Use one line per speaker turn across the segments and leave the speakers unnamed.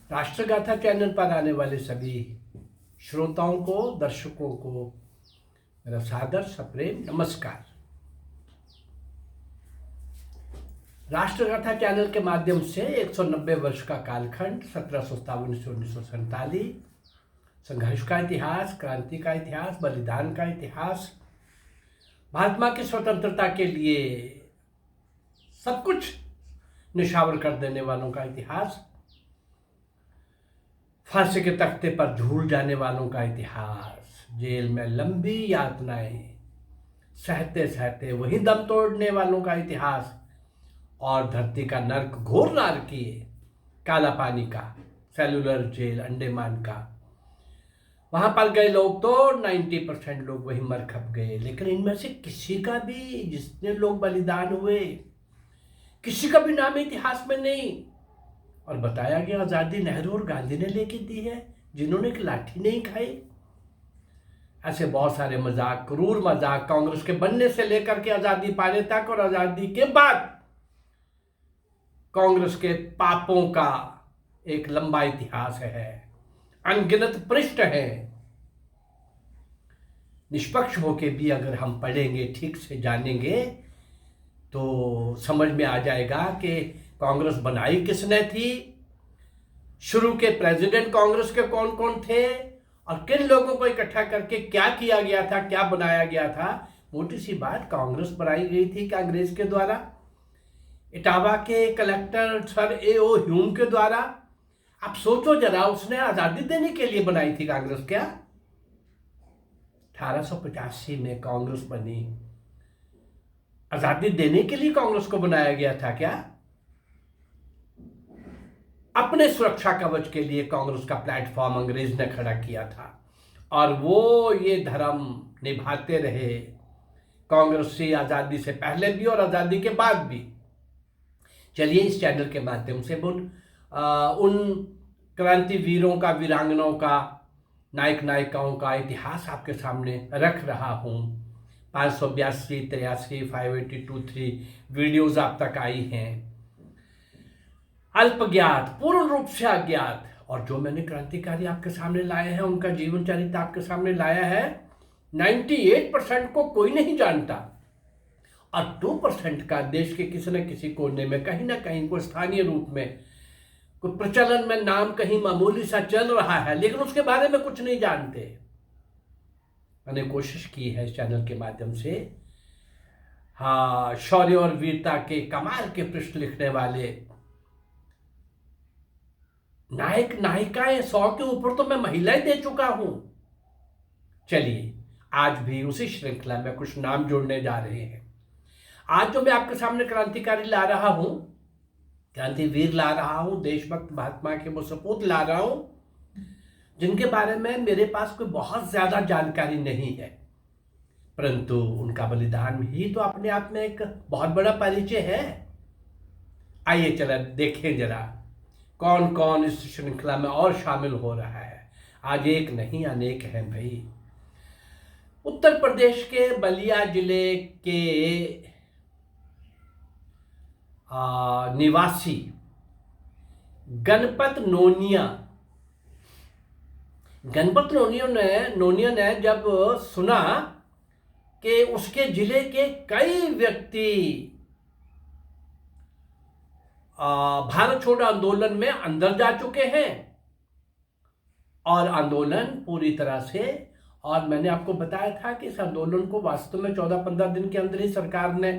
राष्ट्रगाथा channel पर आने वाले सभी श्रोताओं को, दर्शकों को मेरा सादर सप्रेम नमस्कार। राष्ट्रगाथा चैनल के माध्यम से 190 वर्ष का कालखंड 1757 से 1947, संघर्ष का इतिहास, क्रांति का इतिहास, बलिदान का इतिहास, महात्मा की स्वतंत्रता के लिए सब कुछ निछावर कर देने वालों का इतिहास, फांसी के तख्ते पर झूल जाने वालों का इतिहास, जेल में लंबी यातनाएं सहते सहते वही दम तोड़ने वालों का इतिहास, और धरती का नर्क, घोर नारकीय काला पानी का, सेलुलर जेल अंडमान का, वहां पर गए लोग तो 90% लोग वहीं मर खप गए। लेकिन इनमें से किसी का भी, जितने लोग बलिदान हुए, किसी का भी नाम इतिहास में नहीं। और बताया गया आज़ादी नेहरू और गांधी ने लेके दी है, जिन्होंने एक लाठी नहीं खाई। ऐसे बहुत सारे मजाक, क्रूर मजाक, कांग्रेस के बनने से लेकर के आज़ादी पाने तक और आज़ादी के बाद कांग्रेस के पापों का एक लंबा इतिहास है, अनगिनत पृष्ठ है। निष्पक्ष होके भी अगर हम पढ़ेंगे, ठीक से जानेंगे, तो समझ में आ जाएगा कि कांग्रेस बनाई किसने थी, शुरू के प्रेसिडेंट कांग्रेस के कौन कौन थे, और किन लोगों को इकट्ठा करके क्या किया गया था, क्या बनाया गया था। मोटी सी बात, कांग्रेस बनाई गई थी कांग्रेस के द्वारा, इटावा के कलेक्टर सर A.O. ह्यूम के द्वारा। आप सोचो जरा, उसने आजादी देने के लिए बनाई थी कांग्रेस क्या? 1885 में कांग्रेस बनी, आजादी देने के लिए कांग्रेस को बनाया गया था क्या? अपने सुरक्षा कवच के लिए कांग्रेस का प्लेटफॉर्म अंग्रेज ने खड़ा किया था, और वो ये धर्म निभाते रहे कांग्रेसी, आजादी से पहले भी और आजादी के बाद भी। चलिए इस चैनल के माध्यम से उन क्रांतिवीरों का, वीरांगनाओं का, नायक नायिकाओं का इतिहास आपके सामने रख रहा हूँ। 582, 83, 582, वीडियोज आप तक आई हैं। अल्पज्ञात, पूर्ण रूप से अज्ञात, और जो मैंने क्रांतिकारी आपके सामने लाए हैं, उनका जीवन चरित्र आपके सामने लाया है, 98% को कोई नहीं जानता, और 2% का देश के किसी न किसी कोने में, कहीं ना कहीं कोई स्थानीय रूप में, कोई प्रचलन में नाम कहीं मामूली सा चल रहा है, लेकिन उसके बारे में कुछ नहीं जानते। मैंने कोशिश की है इस चैनल के माध्यम से, हाँ, शौर्य और वीरता के कमाल के पृष्ठ लिखने वाले नायक नायिकाएं, 100 के ऊपर तो मैं महिलाएं दे चुका हूं। चलिए आज भी उसी श्रृंखला में कुछ नाम जोड़ने जा रहे हैं। आज जो मैं आपके सामने क्रांतिकारी ला रहा हूं, क्रांतिवीर ला रहा हूं, देशभक्त महात्मा के वो सपूत ला रहा हूं, जिनके बारे में मेरे पास कोई बहुत ज्यादा जानकारी नहीं है, परंतु उनका बलिदान ही तो अपने आप में एक बहुत बड़ा परिचय है। आइए चला देखें जरा कौन कौन इस श्रृंखला में और शामिल हो रहा है। आज एक नहीं अनेक हैं भाई। उत्तर प्रदेश के बलिया जिले के निवासी गणपत नोनिया ने जब सुना कि उसके जिले के कई व्यक्ति भारत छोड़ो आंदोलन में अंदर जा चुके हैं, और आंदोलन पूरी तरह से, और मैंने आपको बताया था कि इस आंदोलन को वास्तव में 14-15 दिन के अंदर ही सरकार ने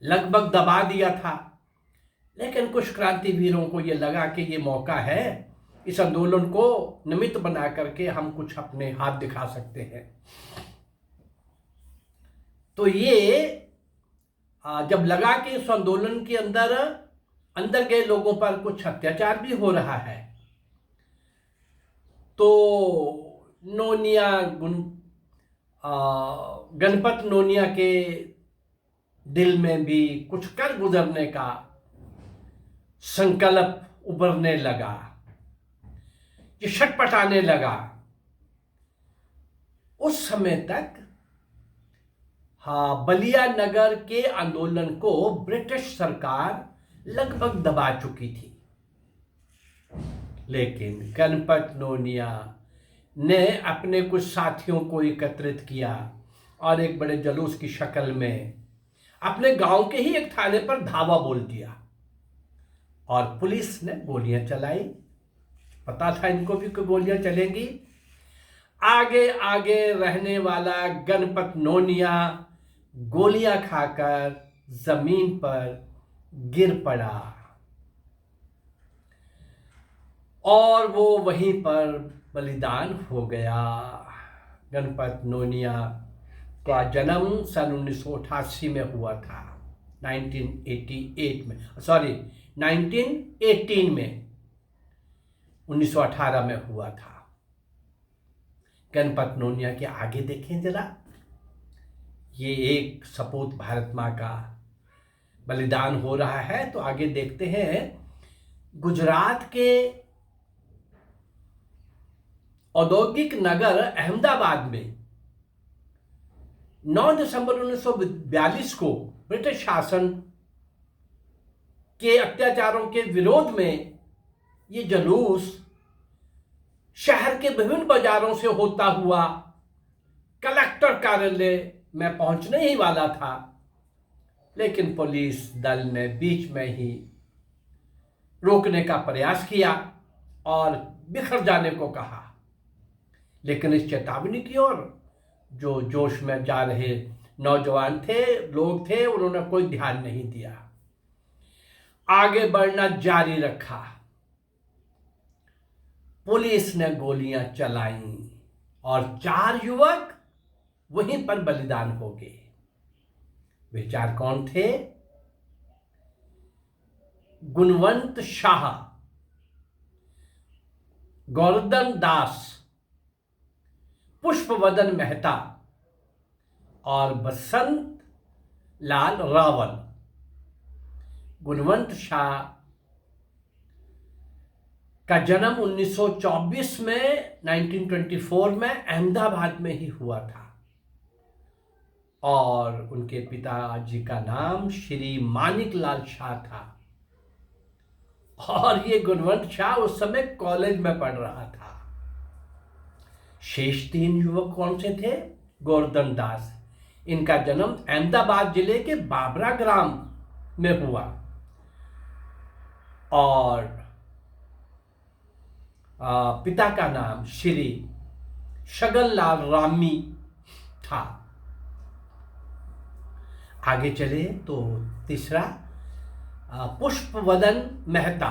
लगभग दबा दिया था। लेकिन कुछ क्रांतिवीरों को ये लगा कि ये मौका है, इस आंदोलन को निमित्त बना करके हम कुछ अपने हाथ दिखा सकते हैं। तो ये जब लगा कि इस आंदोलन के अंदर गए लोगों पर कुछ अत्याचार भी हो रहा है, तो गणपत नोनिया के दिल में भी कुछ कर गुजरने का संकल्प उभरने लगा, ये छटपटाने लगा। उस समय तक बलिया नगर के आंदोलन को ब्रिटिश सरकार लगभग दबा चुकी थी। लेकिन गणपत नोनिया ने अपने कुछ साथियों को एकत्रित किया और एक बड़े जुलूस की शक्ल में अपने गांव के ही एक थाने पर धावा बोल दिया और पुलिस ने गोलियां चलाई। पता था इनको भी कि गोलियां चलेंगी। आगे आगे रहने वाला गणपत नोनिया गोलियां खाकर जमीन पर गिर पड़ा और वो वहीं पर बलिदान हो गया। गणपत नोनिया का जन्म सन 1988 में हुआ था, 1988 में, सॉरी 1918 में, 1918 में हुआ था। गणपत नोनिया के आगे देखें जरा, ये एक सपूत भारत माँ का बलिदान हो रहा है। तो आगे देखते हैं, गुजरात के औद्योगिक नगर अहमदाबाद में 9 दिसंबर 1942 को ब्रिटिश शासन के अत्याचारों के विरोध में ये जुलूस शहर के विभिन्न बाजारों से होता हुआ कलेक्टर कार्यालय में पहुंचने ही वाला था, लेकिन पुलिस दल ने बीच में ही रोकने का प्रयास किया और बिखर जाने को कहा। लेकिन इस चेतावनी की ओर जो जोश में जा रहे नौजवान थे, लोग थे, उन्होंने कोई ध्यान नहीं दिया, आगे बढ़ना जारी रखा। पुलिस ने गोलियां चलाईं और 4 युवक वहीं पर बलिदान हो गए। वे 4 कौन थे? गुणवंत शाह, गोवर्धन दास, पुष्पवदन मेहता और बसंत लाल रावल। गुणवंत शाह का जन्म 1924 में 1924 में अहमदाबाद में ही हुआ था और उनके पिताजी का नाम श्री मानिक लाल शाह था और ये गुणवंत शाह उस समय कॉलेज में पढ़ रहा था। शेष 3 युवक कौन से थे? गोवर्धन दास, इनका जन्म अहमदाबाद जिले के बाबरा ग्राम में हुआ और पिता का नाम श्री शगनलाल रामी था। आगे चले तो तीसरा पुष्पवदन मेहता।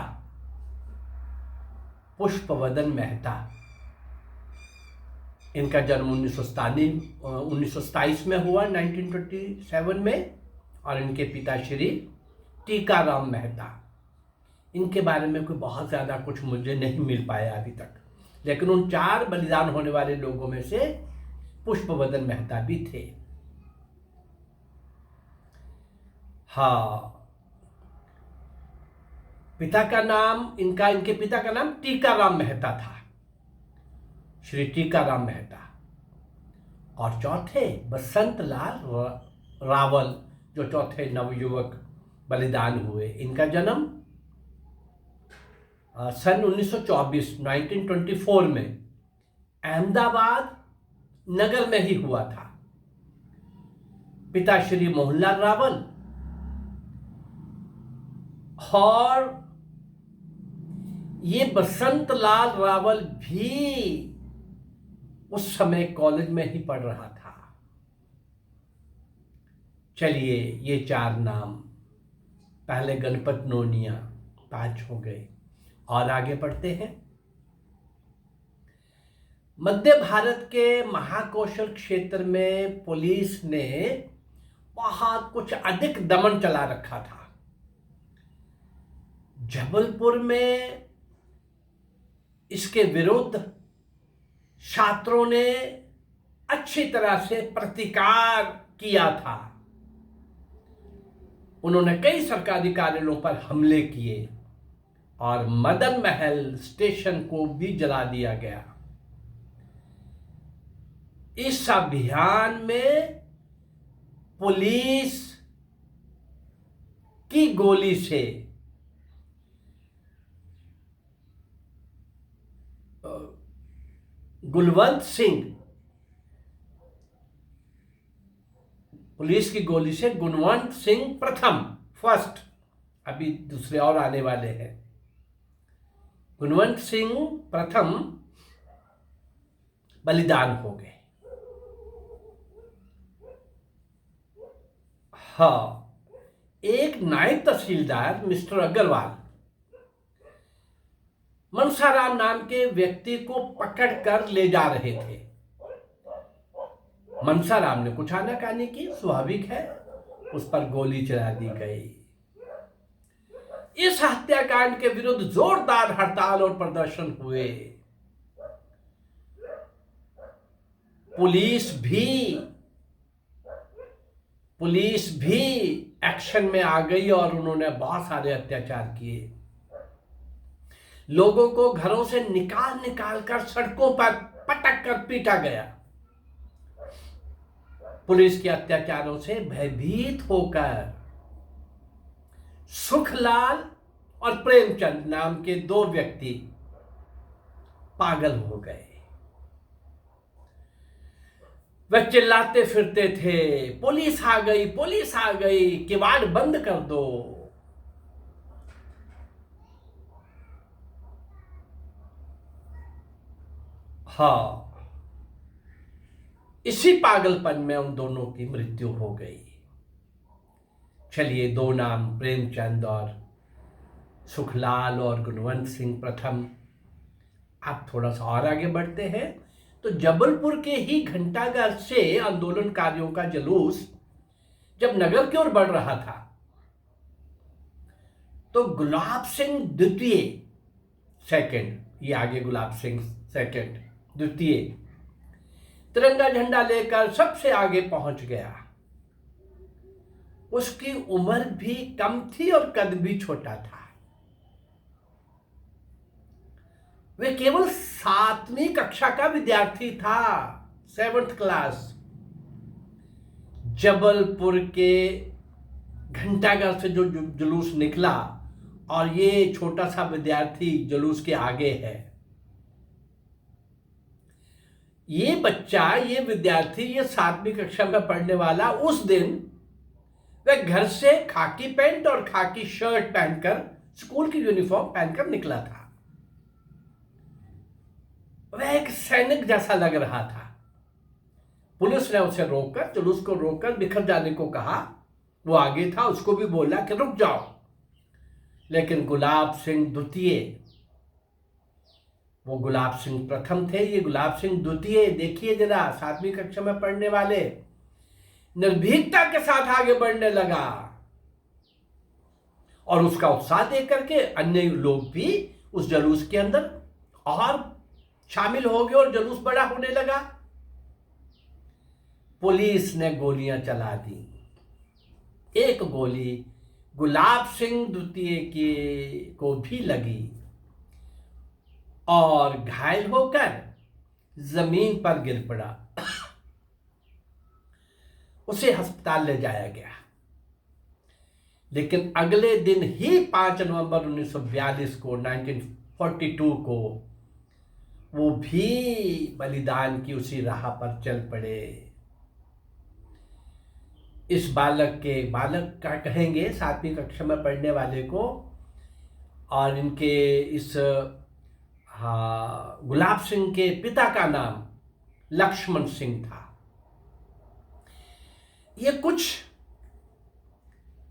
पुष्पवदन मेहता, इनका जन्म 1927 में हुआ, 1927 में, और इनके पिता श्री टीकाराम मेहता। इनके बारे में कोई बहुत ज़्यादा कुछ मुझे नहीं मिल पाया अभी तक, लेकिन उन 4 बलिदान होने वाले लोगों में से पुष्पवदन मेहता भी थे। हाँ, पिता का नाम इनके पिता का नाम टीकाराम मेहता था, श्री टीकाराम मेहता। और चौथे बसंत लाल रावल, जो चौथे नवयुवक बलिदान हुए, इनका जन्म सन 1924 में अहमदाबाद नगर में ही हुआ था। पिता श्री मोहनलाल रावल और ये बसंत लाल रावल भी उस समय कॉलेज में ही पढ़ रहा था। चलिए, ये 4 नाम, पहले गणपत नोनिया, 5 हो गए और आगे बढ़ते हैं। मध्य भारत के महाकौशल क्षेत्र में पुलिस ने बहुत कुछ अधिक दमन चला रखा था। जबलपुर में इसके विरुद्ध छात्रों ने अच्छी तरह से प्रतिकार किया था। उन्होंने कई सरकारी कार्यालयों पर हमले किए और मदन महल स्टेशन को भी जला दिया गया। इस अभियान में पुलिस की गोली से गुलवंत सिंह, पुलिस की गोली से गुणवंत सिंह प्रथम, फर्स्ट, अभी दूसरे और आने वाले हैं। गुणवंत सिंह प्रथम बलिदान हो गए। हाँ, एक नायब तहसीलदार मिस्टर अग्रवाल मनसाराम नाम के व्यक्ति को पकड़कर ले जा रहे थे। मनसाराम ने कुछ आनाकानी की, स्वाभाविक है, उस पर गोली चला दी गई। इस हत्याकांड के विरुद्ध जोरदार हड़ताल और प्रदर्शन हुए। पुलिस भी एक्शन में आ गई और उन्होंने बहुत सारे अत्याचार किए। लोगों को घरों से निकाल कर सड़कों पर पटक कर पीटा गया। पुलिस के अत्याचारों से भयभीत होकर सुखलाल और प्रेमचंद नाम के दो व्यक्ति पागल हो गए। वे चिल्लाते फिरते थे, पुलिस आ गई, पुलिस आ गई, किवाड़ बंद कर दो। हाँ, इसी पागलपन में उन दोनों की मृत्यु हो गई। चलिए, दो नाम, प्रेमचंद और सुखलाल और गुणवंत सिंह प्रथम। आप थोड़ा सा और आगे बढ़ते हैं तो जबलपुर के ही घंटाघर से आंदोलनकारियों का जुलूस जब नगर की ओर बढ़ रहा था तो गुलाब सिंह द्वितीय, सेकंड, ये आगे गुलाब सिंह सेकंड, द्वितीय, तिरंगा झंडा लेकर सबसे आगे पहुंच गया। उसकी उम्र भी कम थी और कद भी छोटा था। वे केवल 7वीं कक्षा का विद्यार्थी था, 7th क्लास। जबलपुर के घंटाघर से जो जुलूस निकला और ये छोटा सा विद्यार्थी जुलूस के आगे है। ये बच्चा, ये विद्यार्थी, ये 7वीं कक्षा में पढ़ने वाला, उस दिन वह घर से खाकी पैंट और खाकी शर्ट पहनकर, स्कूल की यूनिफॉर्म पहनकर निकला था। वह एक सैनिक जैसा लग रहा था। पुलिस ने उसे रोककर, जुलूस को रोककर बिखर जाने को कहा। वो आगे था, उसको भी बोला कि रुक जाओ, लेकिन गुलाब सिंह द्वितीय, वो गुलाब सिंह प्रथम थे, ये गुलाब सिंह द्वितीय, देखिए जरा, 7वीं कक्षा में पढ़ने वाले, निर्भीकता के साथ आगे बढ़ने लगा और उसका उत्साह देख करके अन्य लोग भी उस जुलूस के अंदर और शामिल हो गए और जुलूस बड़ा होने लगा। पुलिस ने गोलियां चला दी। एक गोली गुलाब सिंह द्वितीय को भी लगी और घायल होकर जमीन पर गिर पड़ा। उसे अस्पताल ले जाया गया, लेकिन अगले दिन ही 5 नवंबर 1942 को, 1942 को, वो भी बलिदान की उसी राह पर चल पड़े। इस बालक का कहेंगे, 7वीं कक्षा में पढ़ने वाले को, और इनके इस गुलाब सिंह के पिता का नाम लक्ष्मण सिंह था। ये कुछ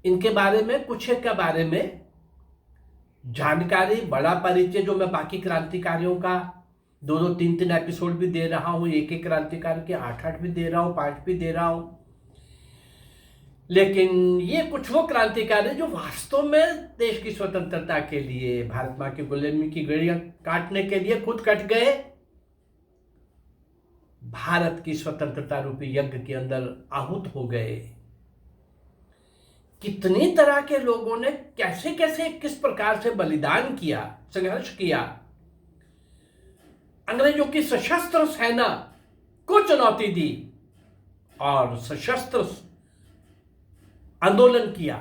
इनके बारे में, कुछ एक के बारे में जानकारी, बड़ा परिचय जो मैं बाकी क्रांतिकारियों का 2-2, 3-3 एपिसोड भी दे रहा हूं, एक क्रांतिकारी के 8-8 भी दे रहा हूं, 5 भी दे रहा हूं, लेकिन ये कुछ वो क्रांतिकारी जो वास्तव में देश की स्वतंत्रता के लिए, भारत मां की गुलामी की गड़ियां काटने के लिए खुद कट गए, भारत की स्वतंत्रता रूपी यज्ञ के अंदर आहुत हो गए। कितनी तरह के लोगों ने कैसे कैसे किस प्रकार से बलिदान किया, संघर्ष किया, अंग्रेजों की सशस्त्र सेना को चुनौती दी और सशस्त्र आंदोलन किया।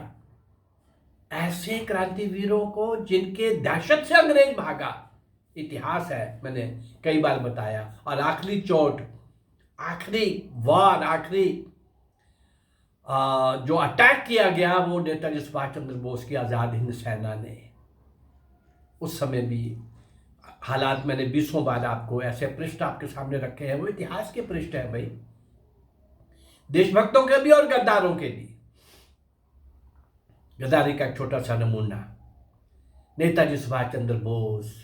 ऐसे क्रांतिवीरों को, जिनके दहशत से अंग्रेज भागा, इतिहास है, मैंने कई बार बताया। और आखिरी चोट, आखिरी वार, आखिरी जो अटैक किया गया वो नेताजी सुभाष चंद्र बोस की आज़ाद हिंद सेना ने। उस समय भी हालात मैंने 20 बार आपको ऐसे पृष्ठ आपके सामने रखे हैं, वो इतिहास के पृष्ठ हैं भाई, देशभक्तों के भी और गद्दारों के भी। गद्दारी का एक छोटा सा नमूना, नेताजी सुभाष चंद्र बोस,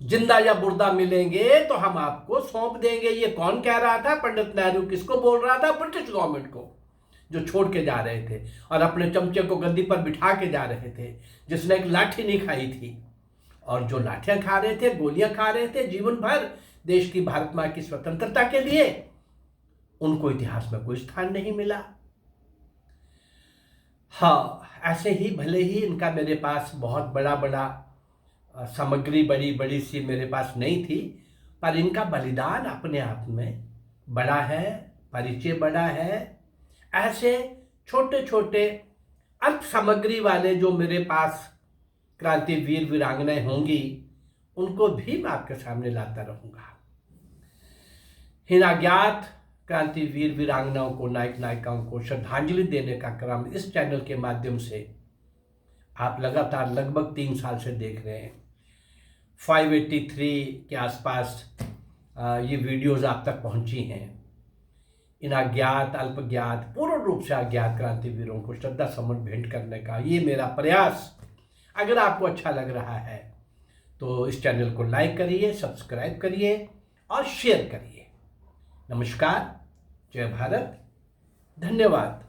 जिंदा या मुर्दा मिलेंगे तो हम आपको सौंप देंगे। ये कौन कह रहा था? पंडित नेहरू। किसको बोल रहा था? ब्रिटिश गवर्नमेंट को, जो छोड़ के जा रहे थे और अपने चमचे को गद्दी पर बिठा के जा रहे थे, जिसने एक लाठी नहीं खाई थी और जो लाठियां खा रहे थे, गोलियां खा रहे थे जीवन भर देश की, भारत मां की स्वतंत्रता के लिए, उनको इतिहास में कोई स्थान नहीं मिला। हाँ, ऐसे ही भले ही इनका मेरे पास बहुत बड़ा बड़ा सामग्री, बड़ी बड़ी सी मेरे पास नहीं थी, पर इनका बलिदान अपने आप में बड़ा है, परिचय बड़ा है। ऐसे छोटे छोटे अल्प सामग्री वाले जो मेरे पास क्रांति वीर वीरांगनाएं होंगी, उनको भी मैं आपके सामने लाता रहूंगा। इन अज्ञात क्रांति वीर वीरांगनाओं को, नायक नायिकाओं को श्रद्धांजलि देने का क्रम इस चैनल के माध्यम से आप लगातार लगभग 3 साल से देख रहे हैं। 583 के आसपास ये वीडियोस आप तक पहुंची हैं। इन अज्ञात, अल्पज्ञात, पूर्ण रूप से अज्ञात क्रांतिवीरों को श्रद्धा सुमन भेंट करने का ये मेरा प्रयास अगर आपको अच्छा लग रहा है तो इस चैनल को लाइक करिए, सब्सक्राइब करिए और शेयर करिए। नमस्कार, जय भारत, धन्यवाद।